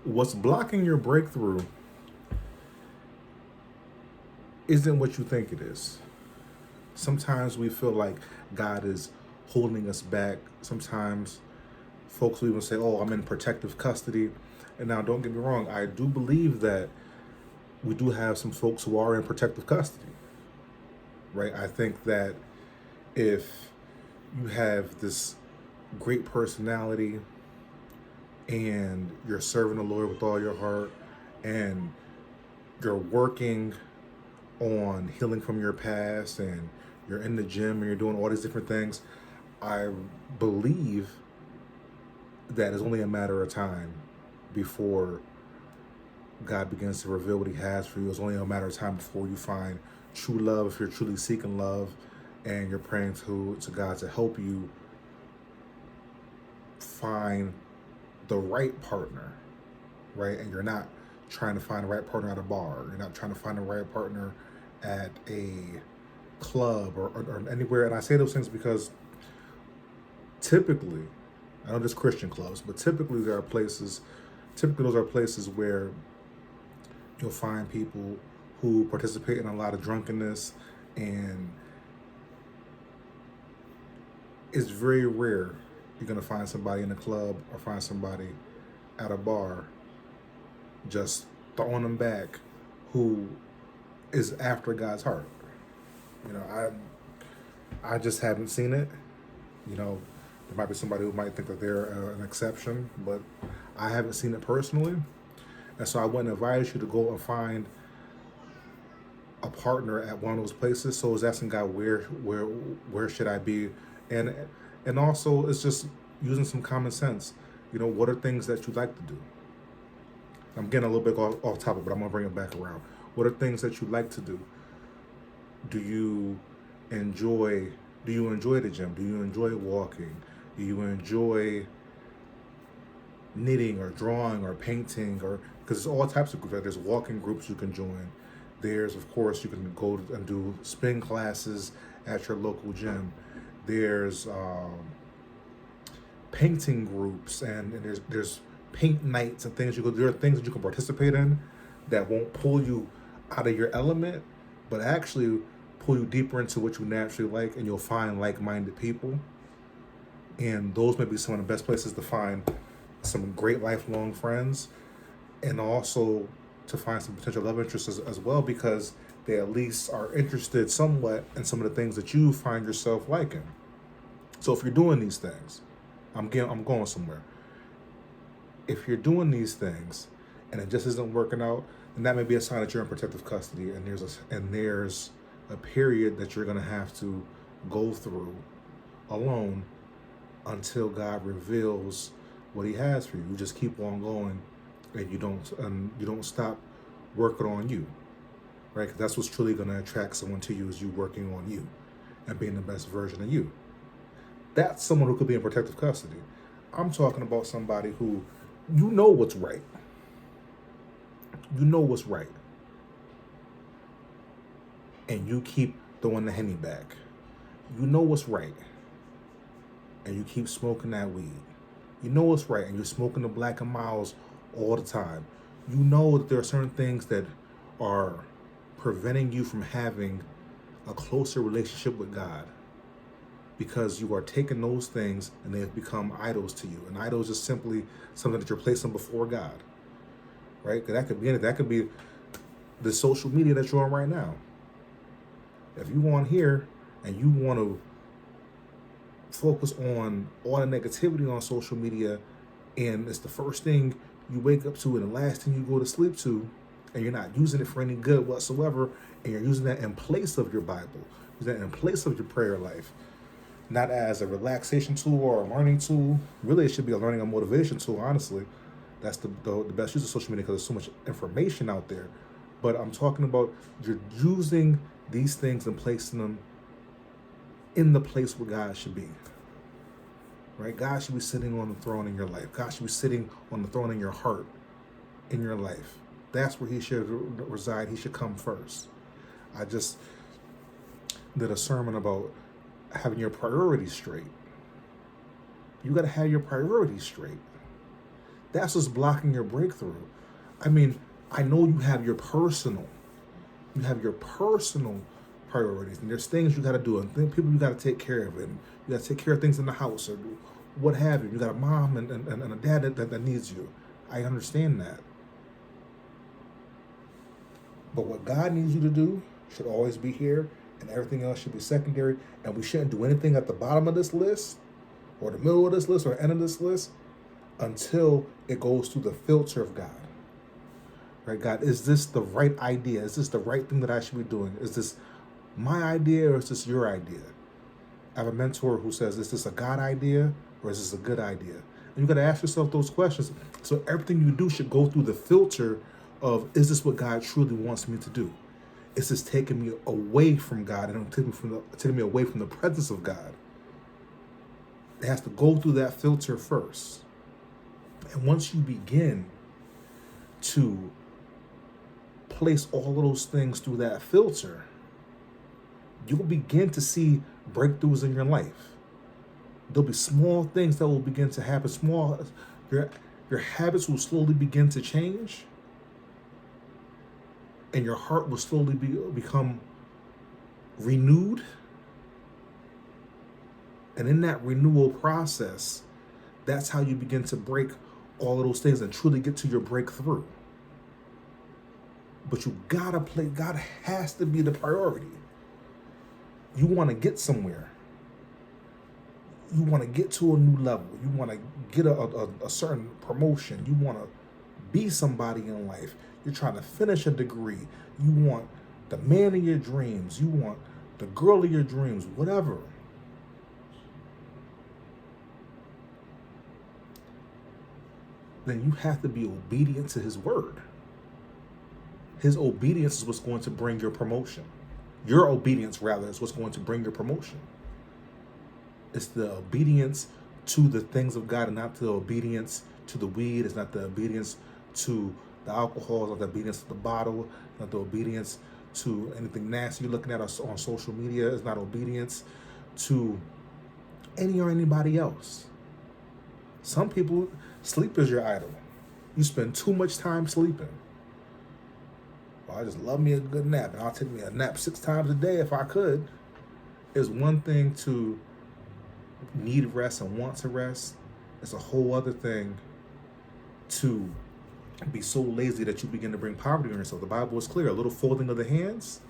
What's blocking your breakthrough isn't what you think it is. Sometimes we feel like God is holding us back. Sometimes folks will even say, "Oh, I'm in protective custody." And now, don't get me wrong, I do believe that we do have some folks who are in protective custody, right? I think that if you have this great personality and you're serving the Lord with all your heart and you're working on healing from your past and you're in the gym and you're doing all these different things, I believe that it's only a matter of time before God begins to reveal what He has for you. It's only a matter of time before you find true love, if you're truly seeking love and you're praying to God to help you find the right partner, right? And you're not trying to find the right partner at a bar. You're not trying to find the right partner at a club or anywhere. And I say those things because typically, I know there's Christian clubs, but typically those are places where you'll find people who participate in a lot of drunkenness, and it's very rare you're gonna find somebody in a club or find somebody at a bar just throwing them back who is after God's heart. You know, I just haven't seen it. You know, there might be somebody who might think that they're an exception, but I haven't seen it personally. And so I wouldn't advise you to go and find a partner at one of those places. So I was asking God, where should I be? And and also it's just using some common sense. You know, what are things that you like to do? I'm getting a little bit off topic, but I'm gonna bring it back around. What are things that you like to do? Do you enjoy do you enjoy the gym? Do you enjoy walking? Do you enjoy knitting or drawing or painting? Or because there's all types of groups. Like there's walking groups you can join. There's, of course, you can go and do spin classes at your local gym. There's painting groups, and there's paint nights and things you go. There are things that you can participate in that won't pull you out of your element, but actually pull you deeper into what you naturally like, and you'll find like-minded people. And those may be some of the best places to find some great lifelong friends, and also to find some potential love interests as well, because they at least are interested somewhat in some of the things that you find yourself liking. So if you're doing these things, I'm going somewhere. If you're doing these things and it just isn't working out, then that may be a sign that you're in protective custody, and there's a period that you're gonna have to go through alone until God reveals what He has for you. You just keep on going, and you don't stop working on you, right? 'Cause that's what's truly going to attract someone to you, is you working on you and being the best version of you. That's someone who could be in protective custody. I'm talking about somebody who, you know what's right. You know what's right, and you keep throwing the Henny back. You know what's right, and you keep smoking that weed. You know what's right, and you're smoking the Black and Miles all the time. You know that there are certain things that are preventing you from having a closer relationship with God, because you are taking those things and they have become idols to you. And idols is simply something that you're placing before God, right? That could be anything. That could be the social media that you're on right now. If you on here and you want to focus on all the negativity on social media, and it's the first thing you wake up to and the last thing you go to sleep to, and you're not using it for any good whatsoever, and you're using that in place of your Bible, using that in place of your prayer life, not as a relaxation tool or a learning tool. Really, it should be a learning and motivation tool, honestly. That's the best use of social media, because there's so much information out there. But I'm talking about you're using these things and placing them in the place where God should be. Right? God should be sitting on the throne in your life. God should be sitting on the throne in your heart, in your life. That's where He should reside. He should come first. I just did a sermon about having your priorities straight. You got to have your priorities straight. That's what's blocking your breakthrough. I mean, I know you have your personal priorities, and there's things you got to do, and people you got to take care of, and you got to take care of things in the house or what have you. You got a mom and a dad that needs you. I understand that. But what God needs you to do should always be here, and everything else should be secondary. And we shouldn't do anything at the bottom of this list, or the middle of this list, or end of this list, until it goes through the filter of God. Right, God, is this the right idea? Is this the right thing that I should be doing? Is this my idea, or is this your idea? I have a mentor who says, is this a God idea, or is this a good idea? And you got to ask yourself those questions. So everything you do should go through the filter of, is this what God truly wants me to do? Is this taking me away from God and taking me away from the presence of God? It has to go through that filter first. And once you begin to place all of those things through that filter, you'll begin to see breakthroughs in your life. There'll be small things that will begin to happen. Your habits will slowly begin to change, and your heart will slowly become renewed. And in that renewal process, that's how you begin to break all of those things and truly get to your breakthrough. But you gotta play, God has to be the priority. You want to get somewhere. You want to get to a new level. You want to get a certain promotion. You want to be somebody in life. You're trying to finish a degree. You want the man of your dreams. You want the girl of your dreams, whatever. Then you have to be obedient to his word. His obedience is what's going to bring your promotion. Your obedience, rather, is what's going to bring your promotion. It's the obedience to the things of God and not the obedience to the weed. It's not the obedience to the alcohol. It's not the obedience to the bottle. It's not the obedience to anything nasty you're looking at on social media. It's not obedience to any or anybody else. Some people, sleep is your idol. You spend too much time sleeping. Well, I just love me a good nap, and I'll take me a nap 6 times a day if I could. It's one thing to need rest and want to rest. It's a whole other thing to be so lazy that you begin to bring poverty on yourself. The Bible is clear. A little folding of the hands,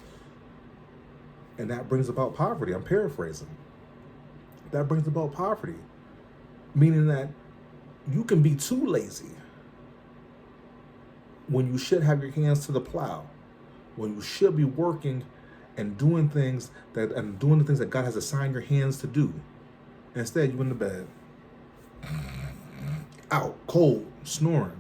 and that brings about poverty. I'm paraphrasing. That brings about poverty. Meaning that you can be too lazy when you should have your hands to the plow, when you should be working and doing the things that God has assigned your hands to do. Instead, you in the bed, out, cold, snoring.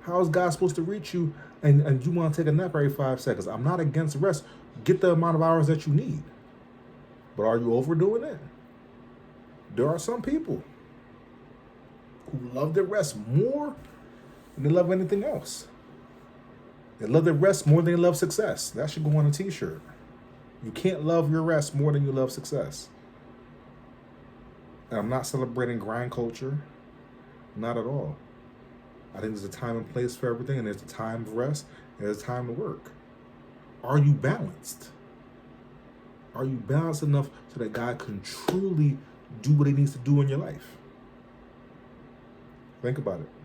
How is God supposed to reach you and you want to take a nap every 5 seconds? I'm not against rest. Get the amount of hours that you need. But are you overdoing it? There are some people who love their rest more than they love anything else. They love their rest more than they love success. That should go on a t-shirt. You can't love your rest more than you love success. And I'm not celebrating grind culture. Not at all. I think there's a time and place for everything, and there's a time of rest, and there's a time to work. Are you balanced? Are you balanced enough so that God can truly do what he needs to do in your life? Think about it.